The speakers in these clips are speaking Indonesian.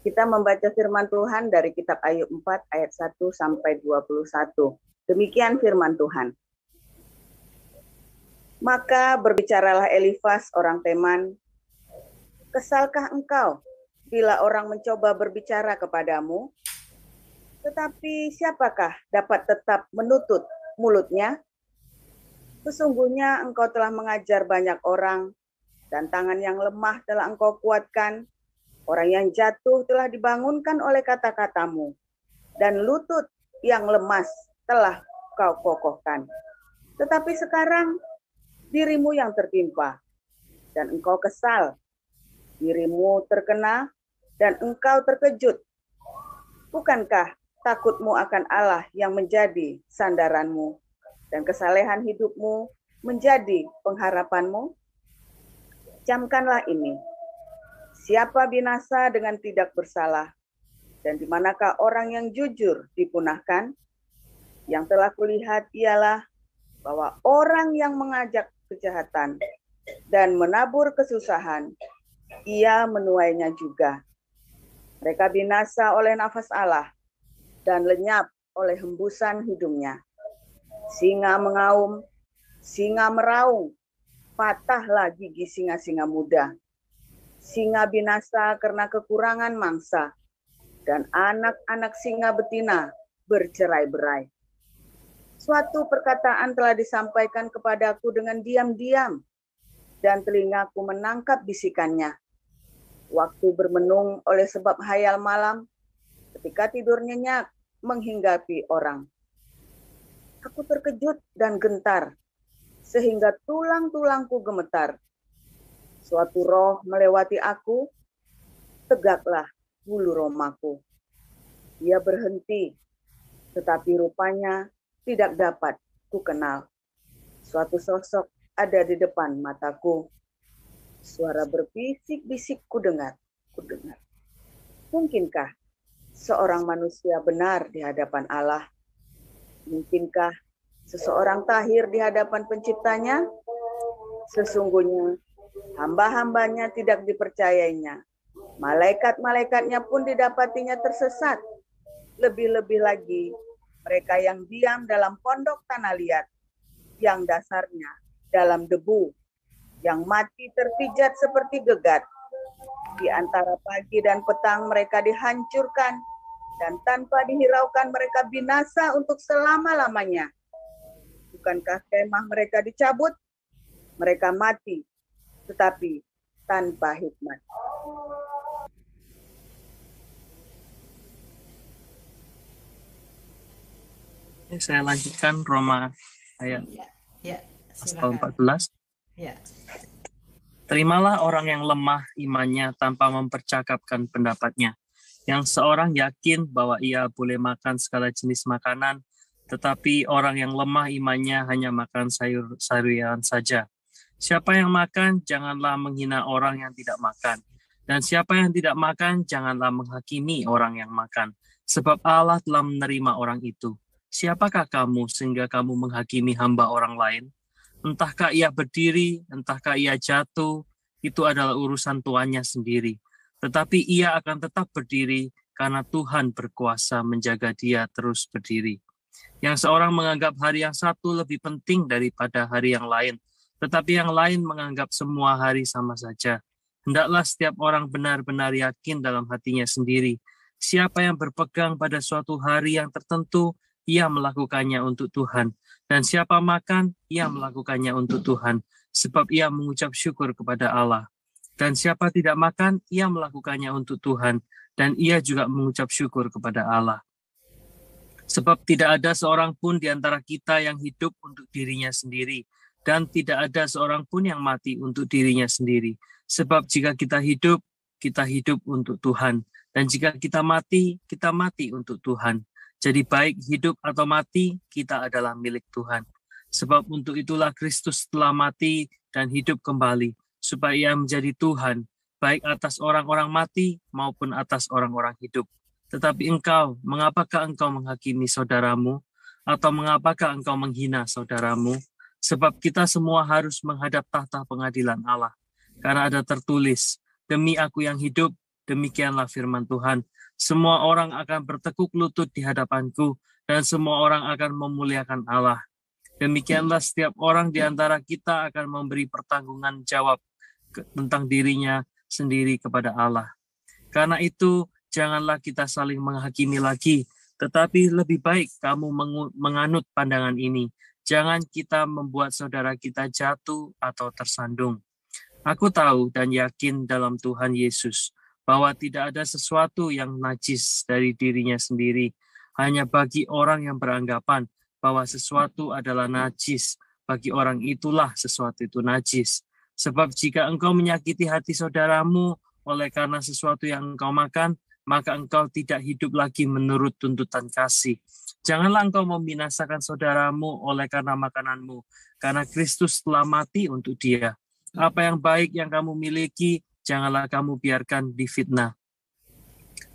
Kita membaca firman Tuhan dari kitab Ayub 4 ayat 1 sampai 21. Demikian firman Tuhan. Maka berbicaralah Elifas orang Teman, kesalkah engkau bila orang mencoba berbicara kepadamu? Tetapi siapakah dapat tetap menutup mulutnya? Sesungguhnya engkau telah mengajar banyak orang, dan tangan yang lemah telah engkau kuatkan. Orang yang jatuh telah dibangunkan oleh kata-katamu, dan lutut yang lemas telah kau kokohkan. Tetapi sekarang dirimu yang tertimpa, dan engkau kesal. Dirimu terkena, dan engkau terkejut. Bukankah takutmu akan Allah yang menjadi sandaranmu, dan kesalehan hidupmu menjadi pengharapanmu? Camkanlah ini. Siapa binasa dengan tidak bersalah, dan di manakah orang yang jujur dipunahkan? Yang telah kulihat ialah bahwa orang yang mengajak kejahatan dan menabur kesusahan, ia menuainya juga. Mereka binasa oleh nafas Allah dan lenyap oleh hembusan hidungnya. Singa mengaum, singa meraung, patahlah gigi singa-singa muda. Singa binasa karena kekurangan mangsa, dan anak-anak singa betina bercerai-berai. Suatu perkataan telah disampaikan kepadaku dengan diam-diam, dan telingaku menangkap bisikannya. Waktu bermenung oleh sebab hayal malam, ketika tidur nyenyak menghinggapi orang. Aku terkejut dan gentar, sehingga tulang-tulangku gemetar. Suatu roh melewati aku, tegaklah bulu romaku. Ia berhenti, tetapi rupanya tidak dapat kukenal. Suatu sosok ada di depan mataku. Suara berbisik-bisik kudengar. Mungkinkah seorang manusia benar di hadapan Allah? Mungkinkah seseorang tahir di hadapan penciptanya? Sesungguhnya hamba-hambanya tidak dipercayainya. Malaikat-malaikatnya pun didapatinya tersesat. Lebih-lebih lagi, mereka yang diam dalam pondok tanah liat, yang dasarnya dalam debu, yang mati terpijat seperti gegat. Di antara pagi dan petang mereka dihancurkan, dan tanpa dihiraukan mereka binasa untuk selama-lamanya. Bukankah kemah mereka dicabut? Mereka mati, tetapi tanpa hikmat. Saya lanjutkan Roma ayat pasal 14. Ya. Terimalah orang yang lemah imannya tanpa mempercakapkan pendapatnya, yang seorang yakin bahwa ia boleh makan segala jenis makanan, tetapi orang yang lemah imannya hanya makan sayur-sayuran saja. Siapa yang makan, janganlah menghina orang yang tidak makan. Dan siapa yang tidak makan, janganlah menghakimi orang yang makan. Sebab Allah telah menerima orang itu. Siapakah kamu sehingga kamu menghakimi hamba orang lain? Entahkah ia berdiri, entahkah ia jatuh, itu adalah urusan tuannya sendiri. Tetapi ia akan tetap berdiri karena Tuhan berkuasa menjaga dia terus berdiri. Yang seorang menganggap hari yang satu lebih penting daripada hari yang lain, tetapi yang lain menganggap semua hari sama saja. Hendaklah setiap orang benar-benar yakin dalam hatinya sendiri. Siapa yang berpegang pada suatu hari yang tertentu, ia melakukannya untuk Tuhan. Dan siapa makan, ia melakukannya untuk Tuhan, sebab ia mengucap syukur kepada Allah. Dan siapa tidak makan, ia melakukannya untuk Tuhan, dan ia juga mengucap syukur kepada Allah. Sebab tidak ada seorang pun di antara kita yang hidup untuk dirinya sendiri, dan tidak ada seorang pun yang mati untuk dirinya sendiri. Sebab jika kita hidup untuk Tuhan. Dan jika kita mati untuk Tuhan. Jadi baik hidup atau mati, kita adalah milik Tuhan. Sebab untuk itulah Kristus telah mati dan hidup kembali, supaya ia menjadi Tuhan, baik atas orang-orang mati maupun atas orang-orang hidup. Tetapi engkau, mengapakah engkau menghakimi saudaramu? Atau mengapakah engkau menghina saudaramu? Sebab kita semua harus menghadap tahta pengadilan Allah. Karena ada tertulis, demi aku yang hidup, Demikianlah firman Tuhan. Semua orang akan bertekuk lutut di hadapanku, dan semua orang akan memuliakan Allah. Demikianlah setiap orang di antara kita akan memberi pertanggungan jawab tentang dirinya sendiri kepada Allah. Karena itu, janganlah kita saling menghakimi lagi, tetapi lebih baik kamu menganut pandangan ini. Jangan kita membuat saudara kita jatuh atau tersandung. Aku tahu dan yakin dalam Tuhan Yesus bahwa tidak ada sesuatu yang najis dari dirinya sendiri. Hanya bagi orang yang beranggapan bahwa sesuatu adalah najis, bagi orang itulah sesuatu itu najis. Sebab jika engkau menyakiti hati saudaramu oleh karena sesuatu yang engkau makan, maka engkau tidak hidup lagi menurut tuntutan kasih. Janganlah engkau membinasakan saudaramu oleh karena makananmu, karena Kristus telah mati untuk dia. Apa yang baik yang kamu miliki, janganlah kamu biarkan difitnah.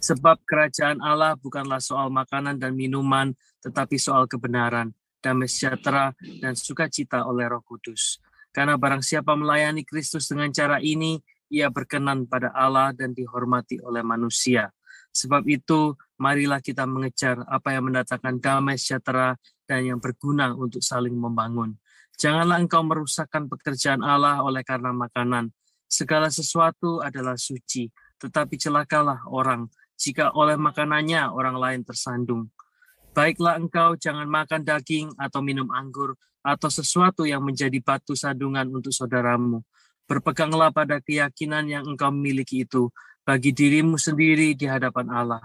Sebab kerajaan Allah bukanlah soal makanan dan minuman, tetapi soal kebenaran, damai sejahtera, dan sukacita oleh Roh Kudus. Karena barang siapa melayani Kristus dengan cara ini, ia berkenan pada Allah dan dihormati oleh manusia. Sebab itu, marilah kita mengejar apa yang mendatangkan damai sejahtera dan yang berguna untuk saling membangun. Janganlah engkau merusakkan pekerjaan Allah oleh karena makanan. Segala sesuatu adalah suci, tetapi celakalah orang jika oleh makanannya orang lain tersandung. Baiklah engkau jangan makan daging atau minum anggur atau sesuatu yang menjadi batu sandungan untuk saudaramu. Berpeganglah pada keyakinan yang engkau miliki itu bagi dirimu sendiri di hadapan Allah.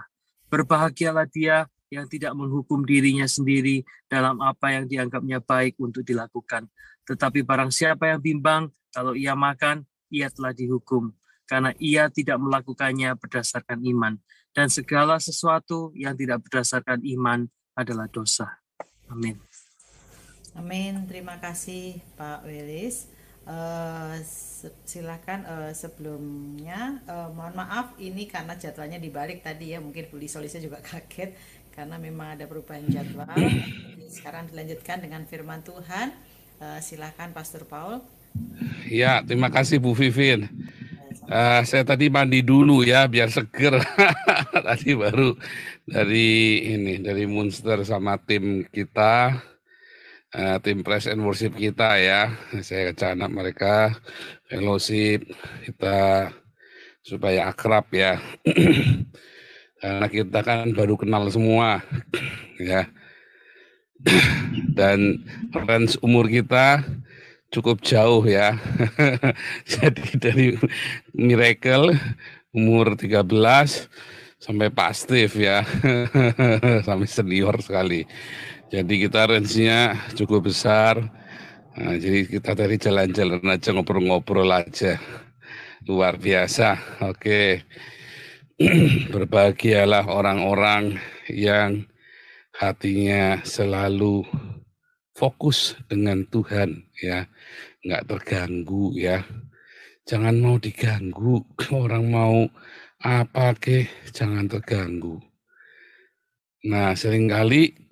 Berbahagialah dia yang tidak menghukum dirinya sendiri dalam apa yang dianggapnya baik untuk dilakukan. Tetapi barang siapa yang bimbang, kalau ia makan, ia telah dihukum, karena ia tidak melakukannya berdasarkan iman. Dan segala sesuatu yang tidak berdasarkan iman adalah dosa. Amin. Amin. Terima kasih Pak Welis. Silakan sebelumnya mohon maaf ini karena jadwalnya dibalik tadi ya, mungkin Bu Lisolisnya juga kaget karena memang ada perubahan jadwal. Sekarang dilanjutkan dengan firman Tuhan. Silakan Pastor Paul. Ya, terima kasih Bu Vivin. Saya tadi mandi dulu ya biar seger. Tadi baru dari Munster sama tim kita. Tim Praise and Worship kita ya, saya ajak anak mereka fellowship kita supaya akrab ya, karena kita kan baru kenal semua ya, dan range umur kita cukup jauh ya, jadi dari Miracle umur 13 sampai Pak Steve ya, sampai senior sekali. Jadi kita range-nya cukup besar. Nah, jadi kita tadi jalan-jalan aja, ngobrol-ngobrol aja. Luar biasa. Oke. Berbahagialah orang-orang yang hatinya selalu fokus dengan Tuhan ya. Nggak terganggu ya. Jangan mau diganggu. Orang mau apa jangan terganggu. Nah, seringkali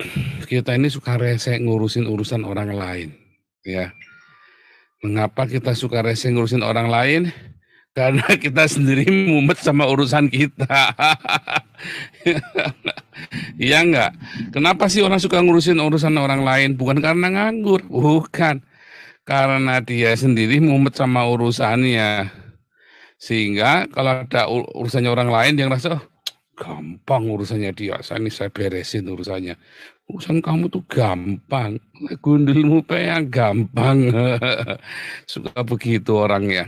kita ini suka rese ngurusin urusan orang lain, ya. Mengapa kita suka rese ngurusin orang lain? Karena kita sendiri mumet sama urusan kita. Iya enggak? Kenapa sih orang suka ngurusin urusan orang lain? Bukan karena nganggur, bukan. Karena dia sendiri mumet sama urusannya. Sehingga kalau ada urusannya orang lain, dia ngerasa, gampang urusannya dia, saya beresin urusannya. Urusan kamu tuh gampang, gundulmu yang gampang. Suka begitu orangnya.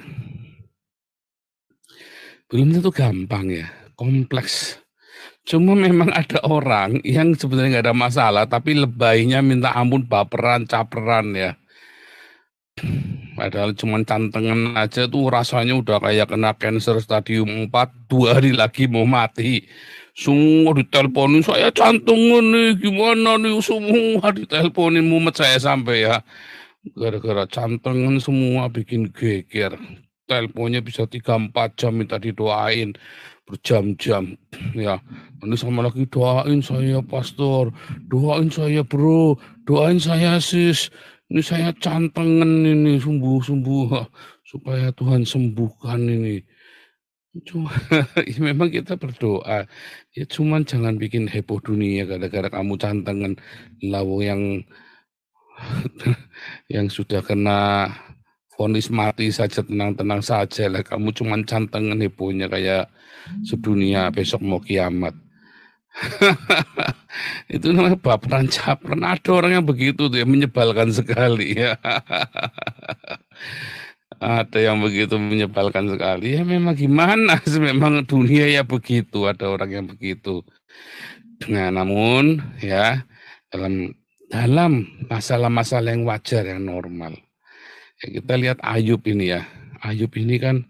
Belum tentu gampang ya, kompleks. Cuma memang ada orang yang sebenarnya nggak ada masalah, tapi lebaynya minta ampun, baperan, caperan ya. Padahal cuma cantengan aja tuh rasanya udah kayak kena cancer stadium 4, 2 hari lagi mau mati. Semua diteleponin, saya cantengan nih, gimana nih, semua diteleponin, mumet saya sampai ya. Gara-gara cantengan semua bikin geger. Teleponnya bisa 3-4 jam minta didoain, berjam-jam. Ya, ini sama lagi doain saya pastor, doain saya bro, doain saya sis. Ini saya cantengan ini, sembuh supaya Tuhan sembuhkan ini. Cuma ya memang kita berdoa, ya cuman jangan bikin heboh dunia gara-gara kamu cantengan lawo yang yang sudah kena vonis mati saja tenang-tenang saja lah, kamu cuman cantengan hebohnya kayak sedunia besok mau kiamat. Itu namanya baperan capran, ada orang yang begitu tuh, yang menyebalkan sekali ya. Ada yang begitu menyebalkan sekali, ya memang gimana sih, memang dunia ya begitu, ada orang yang begitu. Nah, namun ya dalam dalam masalah-masalah yang wajar, yang normal. Ya, kita lihat Ayub ini ya. Ayub ini kan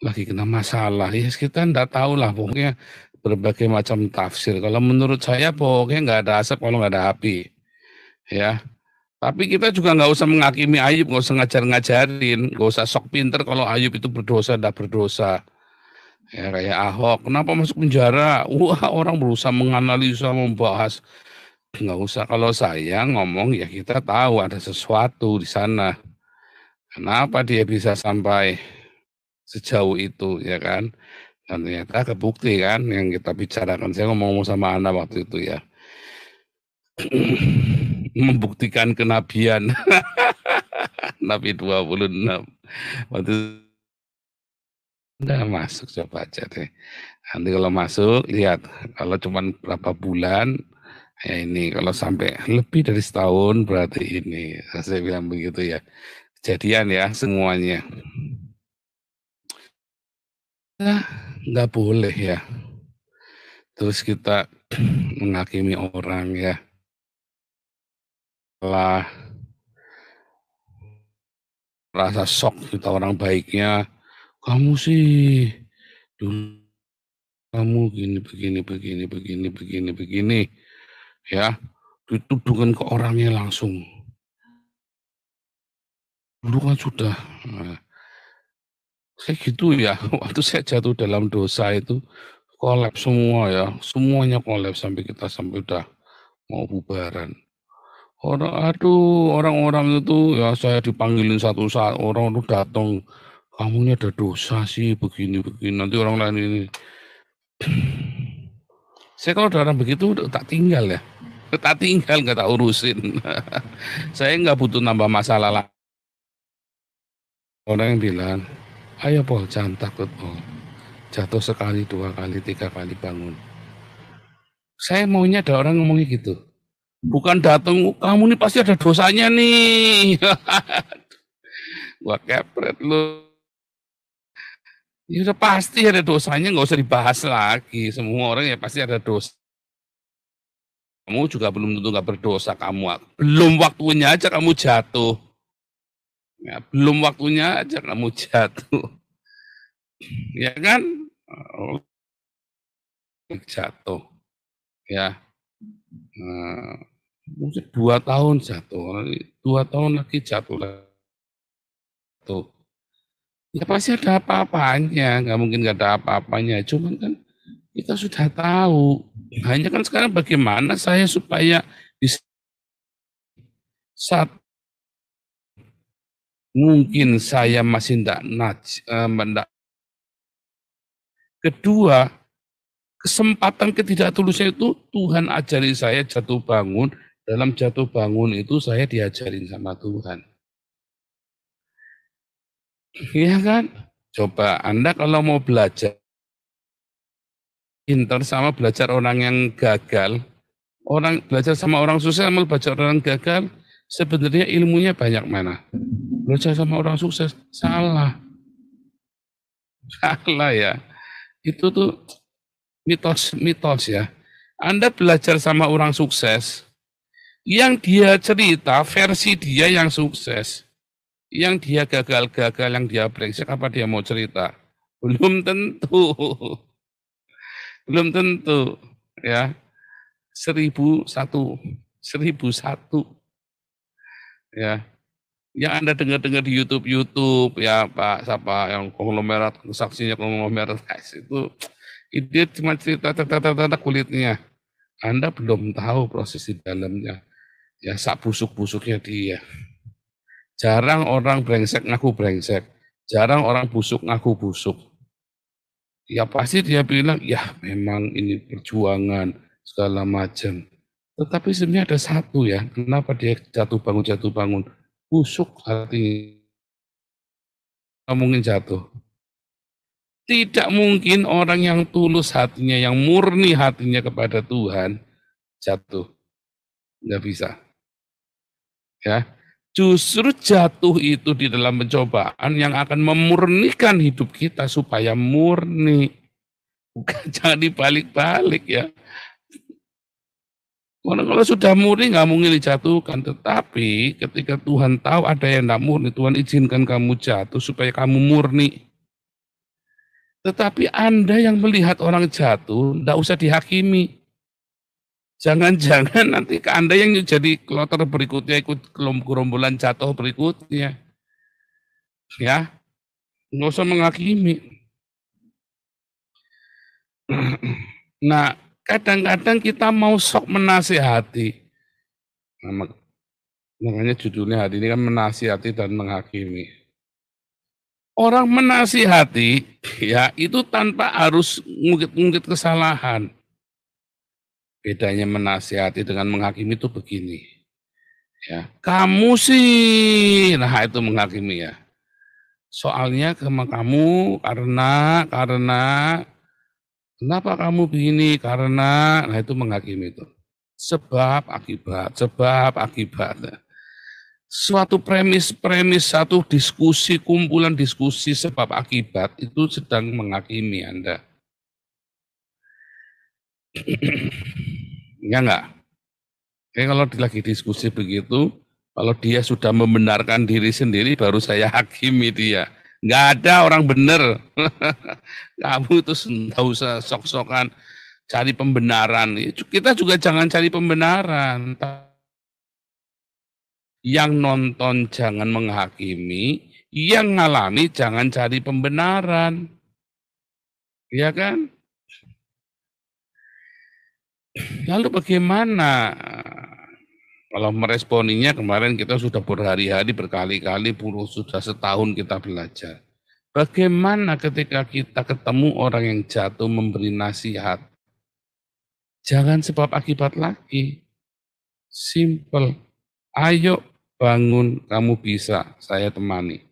lagi kena masalah. Ya kita enggak tahu lah, pokoknya berbagai macam tafsir. Kalau menurut saya pokoknya nggak ada asap kalau nggak ada api. Ya. Tapi kita juga nggak usah menghakimi Ayub, nggak usah ngajar-ngajarin, nggak usah sok pinter kalau Ayub itu berdosa, tidak berdosa. Ya kayak Ahok, kenapa masuk penjara? Wah, orang berusaha menganalisa, membahas. Nggak usah, kalau saya ngomong ya kita tahu ada sesuatu di sana. Kenapa dia bisa sampai sejauh itu, ya kan? Dan ternyata kebukti kan yang kita bicarakan. Saya ngomong sama Ana waktu itu ya. Membuktikan kenabian. Nabi 26. Waktu udah masuk, coba aja deh. Nanti kalau masuk, lihat. Kalau cuma berapa bulan, ya ini. Kalau sampai lebih dari setahun, berarti ini. Saya bilang begitu ya. Kejadian ya, semuanya. Nah, nggak boleh ya. Terus kita menghakimi orang ya. Lah, rasa shock kita orang baiknya, kamu sih dulu kamu begini ya, dituduhkan ke orangnya langsung. Dulu kan sudah, kayak gitu ya. Waktu saya jatuh dalam dosa itu kolaps semua ya, semuanya kolaps sampai kita udah mau bubaran. Orang-orang itu ya saya dipanggilin satu saat, orang itu datang, kamu ini ada dosa sih begini, nanti orang lain ini. Saya kalau ada orang begitu tak tinggal ya, tak tinggal, nggak tak urusin. Saya nggak butuh nambah masalah lah. Orang yang bilang, ayo Pol, jangan takut Pol, jatuh sekali, 2 kali, 3 kali bangun. Saya maunya ada orang ngomongnya gitu. Bukan datang, kamu nih pasti ada dosanya nih. Wah kepret lu. Ya udah pasti ada dosanya, nggak usah dibahas lagi. Semua orang ya pasti ada dosa. Kamu juga belum tentu nggak berdosa, belum waktunya aja kamu jatuh. Ya, belum waktunya aja kamu jatuh. Ya kan? Jatuh. Ya. Mungkin 2 tahun jatuh, 2 tahun lagi jatuh lagi. Ya pasti ada apa-apanya, nggak mungkin nggak ada apa-apanya. Cuman kan kita sudah tahu. Hanya kan sekarang bagaimana saya supaya bisa saat mungkin saya masih tidak. Kedua, kesempatan ketidaktulusan itu Tuhan ajari saya jatuh bangun. Dalam jatuh bangun itu saya diajarin sama Tuhan. Iya kan? Coba Anda kalau mau belajar pintar sama belajar orang yang gagal, belajar sama orang sukses sama belajar orang gagal, sebenarnya ilmunya banyak mana? Belajar sama orang sukses, salah. Salah ya. Itu tuh mitos ya. Anda belajar sama orang sukses, yang dia cerita versi dia yang sukses, yang dia gagal, yang dia brengsek, apa dia mau cerita? Belum tentu. Belum tentu ya. 1001 ya. Yang Anda dengar di YouTube ya Pak siapa yang konglomerat, saksinya konglomerat itu dia cuma cerita tata kulitnya. Anda belum tahu proses di dalamnya. Ya sak busuk-busuknya dia. Jarang orang brengsek ngaku brengsek. Jarang orang busuk ngaku busuk. Ya pasti dia bilang, ya memang ini perjuangan segala macam. Tetapi sebenarnya ada satu ya, kenapa dia jatuh bangun, busuk hati, nggak mungkin jatuh. Tidak mungkin orang yang tulus hatinya, yang murni hatinya kepada Tuhan, jatuh. Nggak bisa. Ya, justru jatuh itu di dalam pencobaan yang akan memurnikan hidup kita supaya murni. Bukan jangan dibalik-balik ya. Orang kalau sudah murni nggak mungkin dijatuhkan, tetapi ketika Tuhan tahu ada yang tidak murni, Tuhan izinkan kamu jatuh supaya kamu murni. Tetapi Anda yang melihat orang jatuh, tidak usah dihakimi. Jangan-jangan nanti ke Anda yang jadi kloter berikutnya, ikut gerombolan jatuh berikutnya. Ya, nggak usah menghakimi. Nah, kadang-kadang kita mau sok menasihati. Nah, makanya judulnya hari ini kan menasihati dan menghakimi. Orang menasihati, ya itu tanpa harus ngungkit-ngungkit kesalahan. Bedanya menasihati dengan menghakimi itu begini. Ya, kamu sih, nah itu menghakimi ya. Soalnya sama kamu karena kenapa kamu begini? Karena, nah itu menghakimi itu. Sebab akibat. Suatu premis, satu diskusi, kumpulan diskusi sebab akibat itu sedang menghakimi Anda. Ya enggak? Kalau lagi diskusi begitu, kalau dia sudah membenarkan diri sendiri, baru saya hakimi dia. Enggak ada orang benar. Kamu itu enggak usah sok-sokan cari pembenaran. Kita juga jangan cari pembenaran. Yang nonton jangan menghakimi, yang ngalami jangan cari pembenaran. Ya kan? Lalu bagaimana? Kalau meresponinya kemarin kita sudah berhari-hari berkali-kali, sudah setahun kita belajar. Bagaimana ketika kita ketemu orang yang jatuh memberi nasihat? Jangan sebab akibat lagi. Simple. Ayo bangun, kamu bisa, saya temani.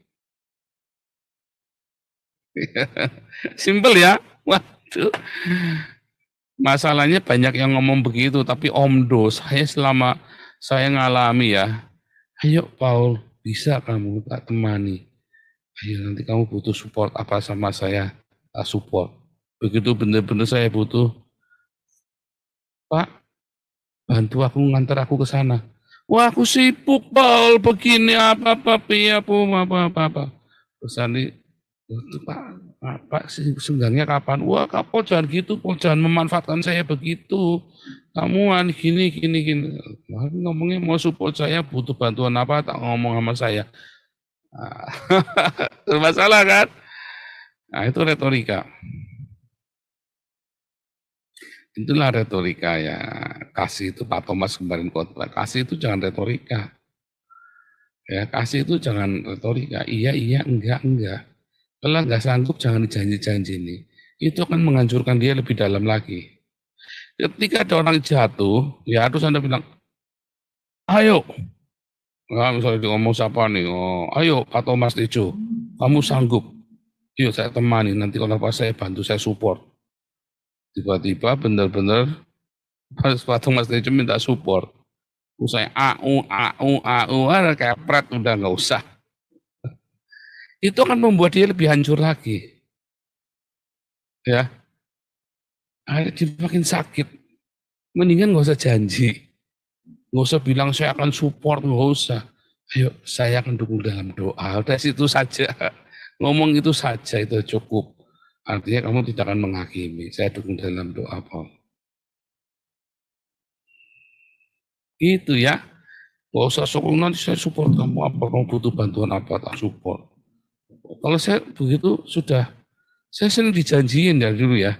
Simple ya. Waduh. Masalahnya banyak yang ngomong begitu, tapi omdo, saya ngalami ya. Ayo Paul, bisa kamu tak temani. Ayo nanti kamu butuh support apa sama saya, tak support. Begitu benar-benar saya butuh, Pak, bantu aku ngantar aku ke sana. Wah aku sibuk Paul, begini apa-apa, apa-apa. Terus nanti, Pak, Pak sebenarnya kapan? Wah Paul jangan gitu, Paul jangan memanfaatkan saya begitu. Kamu gini. Ngomongnya mau support saya, butuh bantuan apa, tak ngomong sama saya. Masalah kan? Nah itu retorika. Itulah retorika ya. Kasih itu Pak Thomas kemarin khotbah. Kasih itu jangan retorika. Ya, kasih itu jangan retorika. Iya, enggak. Kalau enggak sanggup jangan dijanji-janji ini. Itu akan menghancurkan dia lebih dalam lagi. Ketika ada orang jatuh, ya harus Anda bilang, ayo. Nah, misalnya ngomong siapa nih, ayo Pak Thomas Tejo, kamu sanggup. Yuk saya temani, nanti kalau pas saya bantu, saya support. Tiba-tiba benar-benar Pak Thomas Tejo minta support. Saya ada kepret, udah nggak usah. Itu akan membuat dia lebih hancur lagi. Ya, akhirnya makin sakit. Mendingan nggak usah janji. Nggak usah bilang saya akan support, nggak usah. Ayo, saya akan dukung dalam doa. Udah situ saja. Ngomong itu saja, itu cukup. Artinya kamu tidak akan menghakimi. Saya dukung dalam doa, Paul. Itu ya. Nggak usah sokong, nanti saya support kamu. Apa kamu butuh bantuan apa, tak support. Kalau saya begitu, saya sering dijanjiin dari dulu ya.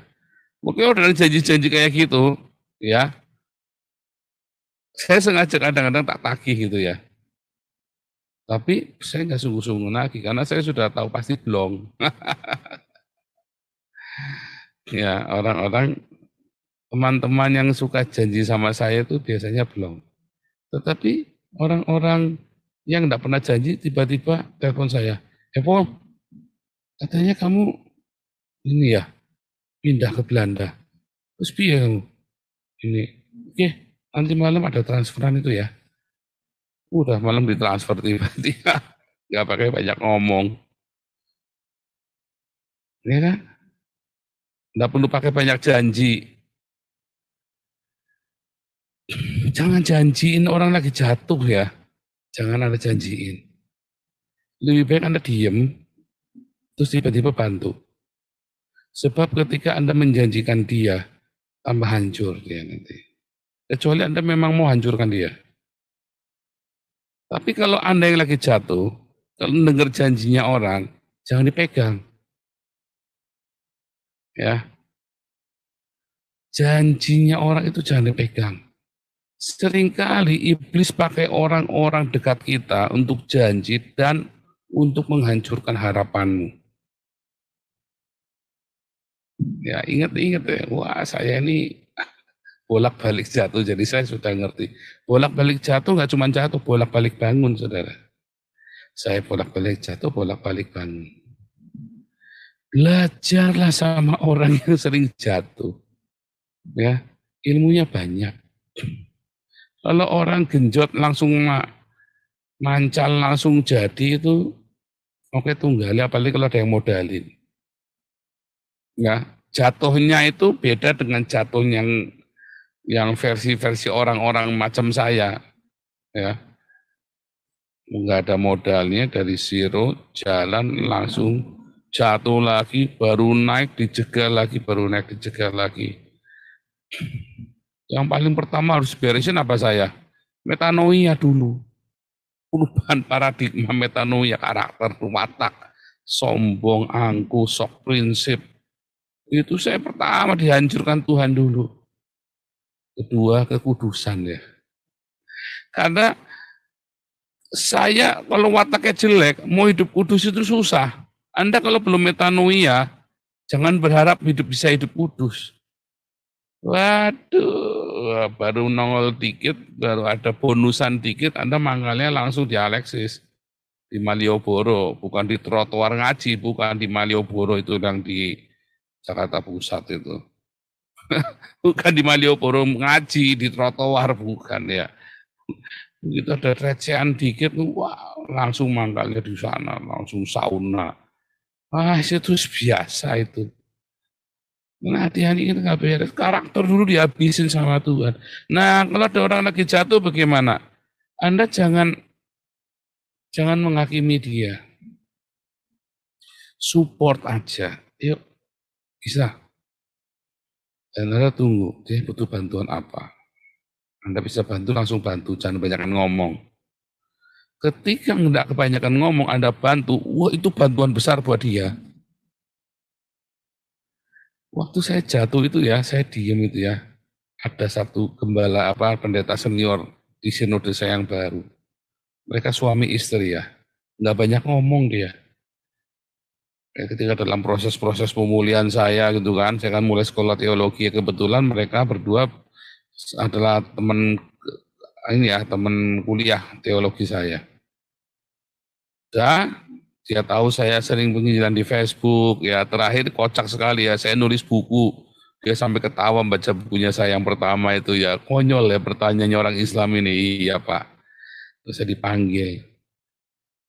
Mungkin udah janji-janji kayak gitu, ya. Saya sengaja kadang-kadang tak tagih gitu ya. Tapi saya nggak sungguh-sungguh lagi karena saya sudah tahu pasti blong. Ya, orang-orang teman-teman yang suka janji sama saya itu biasanya belum. Tetapi orang-orang yang enggak pernah janji tiba-tiba telepon saya, Paul, katanya kamu ini ya pindah ke Belanda. Terus piye kamu? Ini, oke, nanti malam ada transferan itu ya. Udah malam ditransfer tiba-tiba, nggak pakai banyak ngomong, ya kan? Nggak perlu pakai banyak janji. Jangan janjiin orang lagi jatuh ya. Jangan Anda janjiin. Lebih baik Anda diem, terus tiba-tiba bantu. Sebab ketika Anda menjanjikan dia, tambah hancur dia nanti. Kecuali Anda memang mau hancurkan dia. Tapi kalau Anda yang lagi jatuh, kalau dengar janjinya orang, jangan dipegang. Ya, janjinya orang itu jangan dipegang. Seringkali iblis pakai orang-orang dekat kita untuk janji dan untuk menghancurkan harapanmu. Ya, ingat-ingat ya, wah saya ini bolak-balik jatuh, jadi saya sudah ngerti. Bolak-balik jatuh nggak cuma jatuh, bolak-balik bangun, saudara. Saya bolak-balik jatuh, bolak-balik bangun. Belajarlah sama orang yang sering jatuh. Ya, ilmunya banyak. Kalau orang genjot langsung mancal langsung jadi itu oke tunggal, apalagi kalau ada yang modalin. Ya, jatuhnya itu beda dengan jatuh yang versi-versi orang-orang macam saya. Ya, nggak ada modalnya, dari zero jalan langsung jatuh lagi, baru naik dijegal lagi, baru naik dijegal lagi. Yang paling pertama harus beresin apa saya? Metanoia dulu. Perubahan paradigma, metanoia, karakter, watak, sombong, angkuh, sok prinsip. Itu saya pertama dihancurkan Tuhan dulu. Kedua, kekudusan ya. Karena saya kalau wataknya jelek, mau hidup kudus itu susah. Anda kalau belum metanoia, jangan berharap bisa hidup kudus. Waduh, baru nongol dikit, baru ada bonusan dikit, Anda mangkalnya langsung di Alexis, di Malioboro, bukan di trotoar ngaji, bukan di Malioboro itu yang di Jakarta Pusat itu. Bukan di Malioboro ngaji, di trotoar, bukan ya. Begitu ada recehan dikit, wah langsung mangkalnya di sana, langsung sauna. Ah, itu biasa itu. Nah, hati-hati kita nggak beres. Karakter dulu dihabisin sama Tuhan. Nah, kalau ada orang lagi jatuh bagaimana? Anda jangan menghakimi dia. Support aja. Yuk, bisa. Dan Anda tunggu, dia butuh bantuan apa. Anda bisa bantu, langsung bantu. Jangan kebanyakan ngomong. Ketika nggak kebanyakan ngomong, Anda bantu, wah itu bantuan besar buat dia. Waktu saya jatuh itu ya, saya diem itu ya. Ada satu gembala pendeta senior di sinode saya yang baru. Mereka suami istri ya, nggak banyak ngomong dia. Ketika dalam proses-proses pemulihan saya gitu kan, saya kan mulai sekolah teologi, kebetulan mereka berdua adalah teman kuliah teologi saya. Dan dia tahu saya sering penginjilan di Facebook, ya terakhir kocak sekali ya, saya nulis buku, dia sampai ketawa baca bukunya saya yang pertama itu ya, konyol ya pertanyaannya orang Islam ini, iya Pak. Terus saya dipanggil,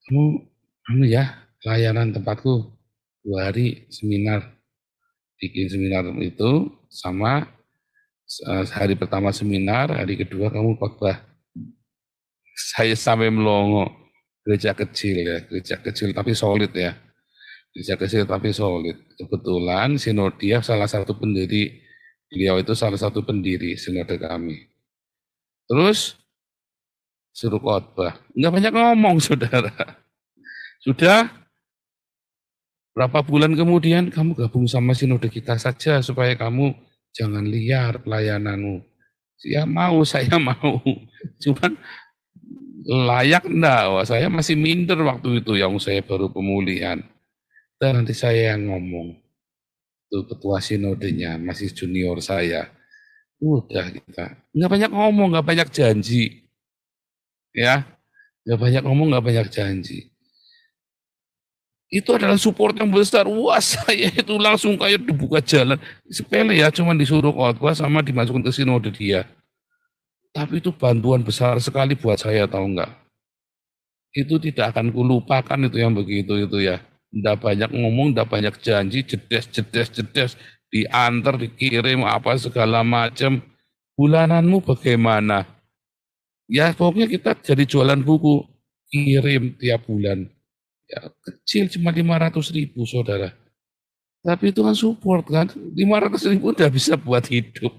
kamu ya layanan tempatku 2 hari seminar, bikin seminar itu sama hari pertama seminar, hari kedua kamu khotbah. Saya sampai melongo. Gereja kecil tapi solid ya. Gereja kecil tapi solid. Kebetulan Sinodia salah satu pendiri, beliau itu salah satu pendiri sinode kami. Terus suruh khotbah, nggak banyak ngomong saudara. Sudah berapa bulan kemudian kamu gabung sama sinode kita saja supaya kamu jangan liar pelayananmu. Ya mau, saya mau. Cuman layak enggak? Wah, saya masih minder waktu itu yang saya baru pemulihan. Dan nanti saya yang ngomong. Itu ketua sinodenya, masih junior saya. Udah kita. Nggak banyak ngomong, nggak banyak janji. Ya, nggak banyak ngomong, nggak banyak janji. Itu adalah support yang besar. Wah, saya itu langsung kayak dibuka jalan. Sepele ya, cuma disuruh khotbah sama dimasukin ke sinode dia. Tapi itu bantuan besar sekali buat saya, tahu nggak? Itu tidak akan kulupakan itu yang begitu itu ya. Nggak banyak ngomong, nggak banyak janji, jedes, diantar, dikirim, apa segala macam. Bulananmu bagaimana? Ya pokoknya kita jadi jualan buku, kirim tiap bulan. Ya, kecil cuma 500.000 saudara. Tapi itu kan support kan, 500.000 udah bisa buat hidup.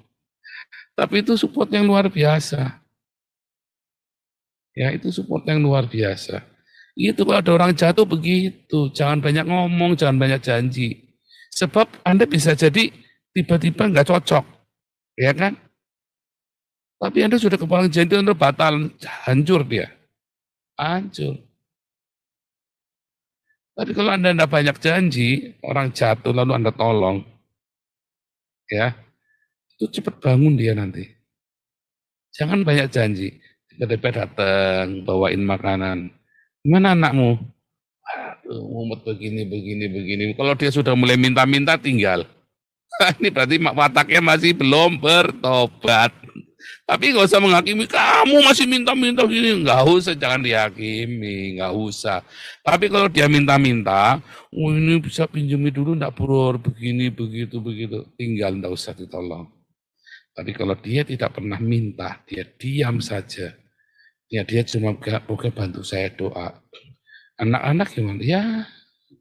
Tapi itu support yang luar biasa. Ya itu support yang luar biasa. Itu kalau ada orang jatuh begitu, jangan banyak ngomong, jangan banyak janji. Sebab Anda bisa jadi tiba-tiba nggak cocok, ya kan? Tapi Anda sudah kepala janji, Anda batal, hancur dia. Hancur. Tapi kalau Anda tidak banyak janji, orang jatuh lalu Anda tolong, ya, itu cepat bangun dia nanti. Jangan banyak janji. Tiba-tiba datang, bawain makanan. Gimana anakmu? Aduh, mumet begini. Kalau dia sudah mulai minta-minta, tinggal. Ini berarti wataknya masih belum bertobat. Tapi nggak usah menghakimi, kamu masih minta-minta gini. Nggak usah, jangan dihakimi, nggak usah. Tapi kalau dia minta-minta, oh ini bisa pinjami dulu, enggak bro, begini, begitu. Tinggal, nggak usah ditolong. Tapi kalau dia tidak pernah minta, dia diam saja. Ya dia cuma pokoknya bantu saya doa. Anak-anak gimana? Ya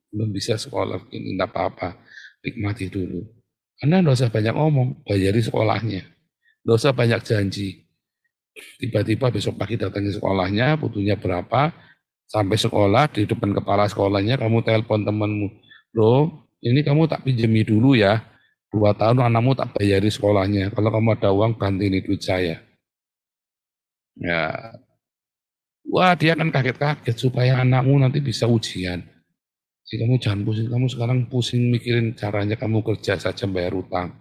belum bisa sekolah, ini enggak apa-apa. Nikmati dulu. Anda enggak usah banyak ngomong, bayari sekolahnya. Enggak usah banyak janji. Tiba-tiba besok pagi datangi sekolahnya, butuhnya berapa, sampai sekolah, di depan kepala sekolahnya, kamu telepon temanmu. Loh, ini kamu tak pinjami dulu ya. 2 tahun anakmu tak bayari sekolahnya. Kalau kamu ada uang, bantuin duit saya. Ya, wah dia akan kaget-kaget supaya anakmu nanti bisa ujian. Jadi kamu jangan pusing, kamu sekarang pusing mikirin caranya kamu kerja saja bayar utang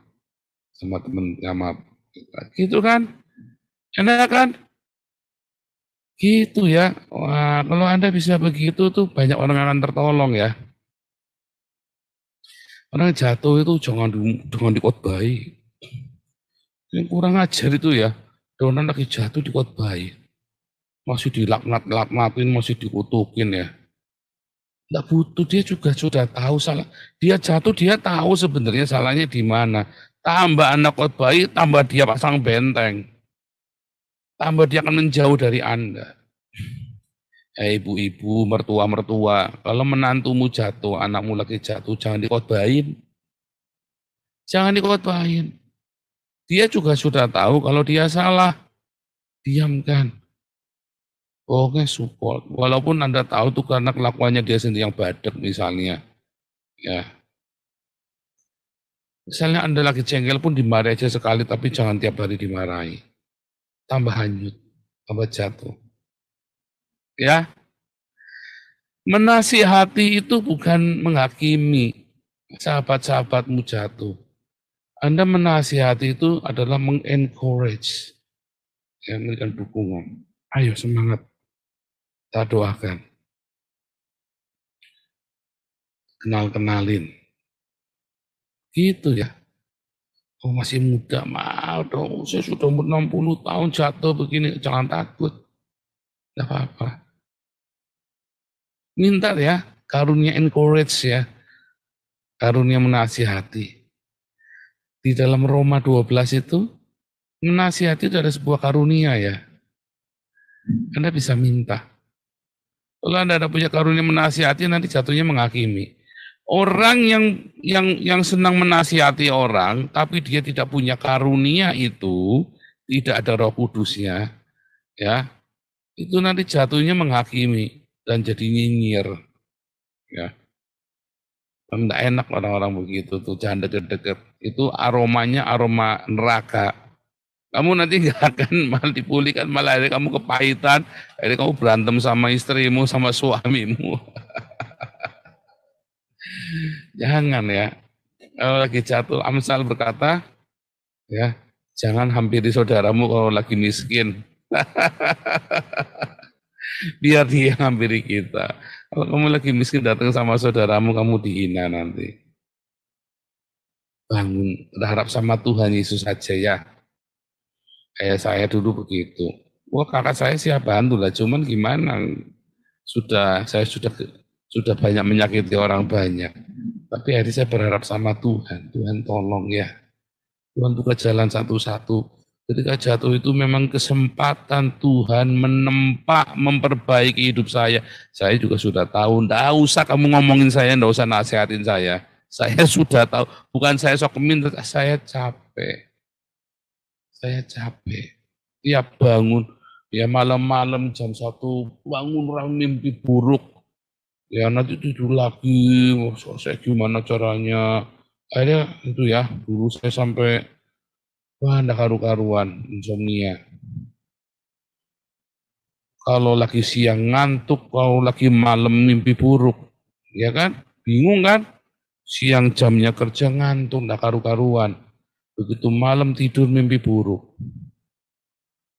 sama temen, sama gitu kan, enak kan? Gitu ya. Wah, kalau Anda bisa begitu tuh banyak orang akan tertolong ya. Orang jatuh itu jangan dikotbahi. Yang kurang ajar itu ya. Orang lagi jatuh dikotbahi. Masih dilaknatin, masih dikutukin ya. Enggak butuh, dia juga sudah tahu salah. Dia jatuh, dia tahu sebenarnya salahnya di mana. Tambah anak khotbah, tambah dia pasang benteng. Tambah dia akan menjauh dari Anda. Ibu-ibu, mertua-mertua, kalau menantumu jatuh, anakmu lagi jatuh, jangan dikhotbahin. Jangan dikhotbahin. Dia juga sudah tahu kalau dia salah. Diamkan. Pokoknya support. Walaupun Anda tahu tuh karena kelakuannya dia sendiri yang badek misalnya. Ya. Misalnya Anda lagi jengkel pun dimarahi aja sekali, tapi jangan tiap hari dimarahi. Tambah hanyut, tambah jatuh. Ya. Menasihati itu bukan menghakimi sahabat-sahabatmu jatuh. Anda menasihati itu adalah mengencourage. Ya, memberikan dukungan. Ayo semangat. Kita doakan. Kenalin. Gitu ya. Oh masih muda, mau dong. Saya sudah umur 60 tahun jatuh begini. Jangan takut. Tidak apa-apa. Minta ya, karunia encourage ya. Karunia menasihati. Di dalam Roma 12 itu, menasihati itu ada sebuah karunia ya. Anda bisa minta. Kalau Anda ada punya karunia menasihati, nanti jatuhnya menghakimi. Orang yang senang menasihati orang, tapi dia tidak punya karunia itu, tidak ada Roh Kudusnya, ya, itu nanti jatuhnya menghakimi dan jadi nyinyir, ya. Tidak enak orang-orang begitu tuh, jangan deket-deket. Itu aromanya aroma neraka. Kamu nanti nggak akan malah dipulihkan, malah akhirnya kamu kepahitan, akhirnya kamu berantem sama istrimu, sama suamimu. Jangan ya. Kalau lagi jatuh, Amsal berkata, ya, jangan hampiri saudaramu kalau lagi miskin. Biar dia hampiri kita. Kalau kamu lagi miskin datang sama saudaramu, kamu dihina nanti. Bangun, berharap sama Tuhan Yesus saja ya. Kayak saya dulu begitu. Wah, kakak saya siap bantu lah, cuman gimana? Saya sudah banyak menyakiti orang banyak. Tapi akhirnya saya berharap sama Tuhan. Tuhan tolong ya. Tuhan buka jalan satu-satu. Ketika jatuh itu memang kesempatan Tuhan menempa, memperbaiki hidup saya. Saya juga sudah tahu, nggak usah kamu ngomongin saya, nggak usah nasihatin saya. Saya sudah tahu, bukan saya sok minta, saya capek. Saya capek. Tiap bangun, ya malam-malam jam 1, bangun orang mimpi buruk. Ya nanti tidur lagi, saya gimana caranya. Akhirnya itu ya, dulu saya sampai, wah enggak karu-karuan, insomnia. Kalau lagi siang ngantuk, kalau lagi malam mimpi buruk. Ya kan? Bingung kan? Siang jamnya kerja ngantuk, enggak karu-karuan. Begitu malam tidur mimpi buruk.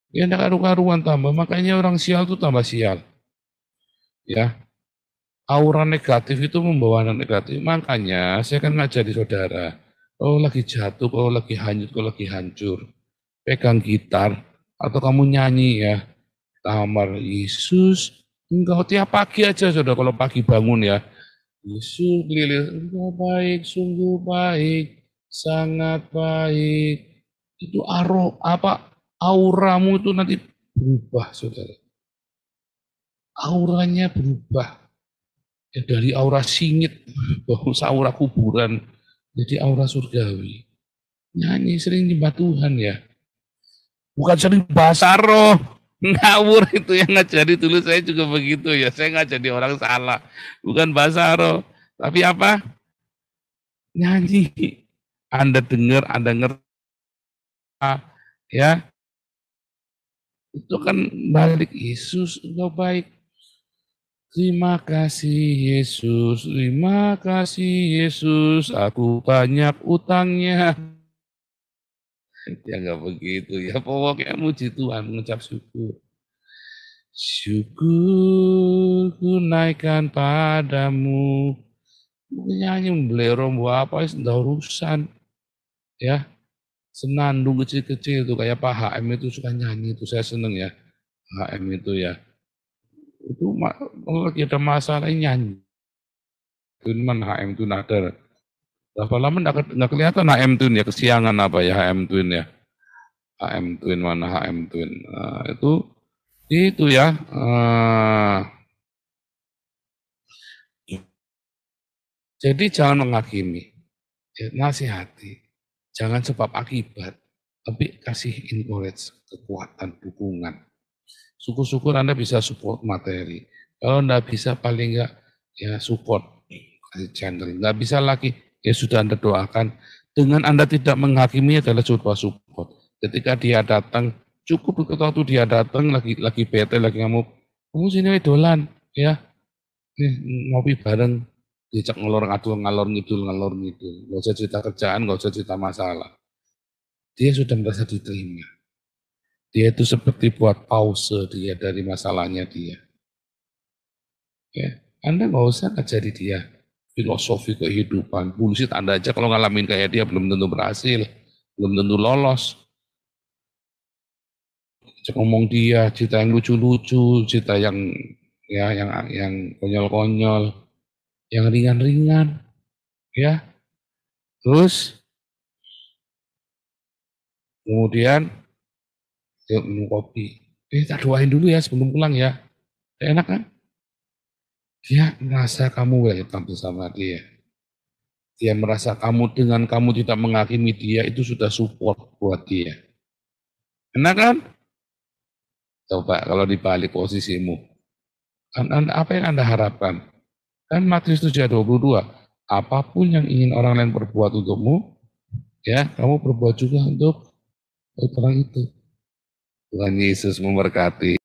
Ya enggak karu-karuan tambah, makanya orang sial itu tambah sial. Ya. Aura negatif itu membawa anak negatif. Makanya saya kan ngajari saudara, kalau lagi jatuh, kalau lagi hanyut, kalau lagi hancur, pegang gitar atau kamu nyanyi ya, kamar Yesus, engkau tiap pagi aja saudara, kalau pagi bangun ya, Yesus lilis, engkau baik, sungguh baik, sangat baik. Itu auramu itu nanti berubah saudara. Auranya berubah. Ya, dari aura singit, aura kuburan, jadi aura surgawi. Nyanyi sering nyembah Tuhan ya. Bukan sering bahasa roh. Ngawur itu yang ngajari dulu saya juga begitu ya. Saya nggak jadi orang salah. Bukan bahasa roh. Tapi apa? Nyanyi. Anda dengar, Anda ngerti. Ya. Itu kan balik Yesus, engkau baik. Terima kasih Yesus, aku banyak utangnya. Ya nggak begitu ya, pokoknya muji Tuhan, mengucap syukur. Syukur ku naikkan padamu. Nyanyi belero apa, sudah urusan. Ya, senandung kecil-kecil itu kayak Pak HM itu suka nyanyi itu, saya seneng ya. HM itu ya. Itu kalau lagi ada masalah nyanyi. Itu mana HM itu ada. Berapa lama nggak kelihatan HM Twin ya, kesiangan apa ya HM Twin ya. HM Twin mana HM Twin. Nah, itu ya. Jadi jangan menghakimi. Nasihati. Jangan sebab akibat. Tapi kasih encourage, kekuatan, dukungan. Syukur-syukur Anda bisa support materi. Kalau Anda bisa paling enggak ya support, kasih channeling. Nggak bisa lagi, ya sudah Anda doakan. Dengan Anda tidak menghakimi adalah coba support. Ketika dia datang, cukup waktu dia datang lagi bete, lagi kamu sini dolan ya. Ngopi bareng, diajak ngalor ngidul. Nggak usah cerita kerjaan, nggak usah cerita masalah. Dia sudah merasa diterima. Dia itu seperti buat pause dia dari masalahnya dia. Ya, Anda nggak usah ngajari dia filosofi kehidupan. Bullshit Anda aja kalau ngalamin kayak dia belum tentu berhasil, belum tentu lolos. Ngomong dia cerita yang lucu-lucu, cerita yang konyol-konyol, yang ringan-ringan, ya. Terus kemudian yuk minum kopi. Kita doain dulu ya sebelum pulang ya. Enak kan? Dia merasa kamu welcome bersama dia. Dia merasa dengan kamu tidak menghakimi dia, itu sudah support buat dia. Enak kan? Coba kalau dibalik posisimu. Apa yang Anda harapkan? Kan Matius 7:22. Apapun yang ingin orang lain perbuat untukmu, ya kamu perbuat juga untuk orang itu. Tuhan Yesus memberkati.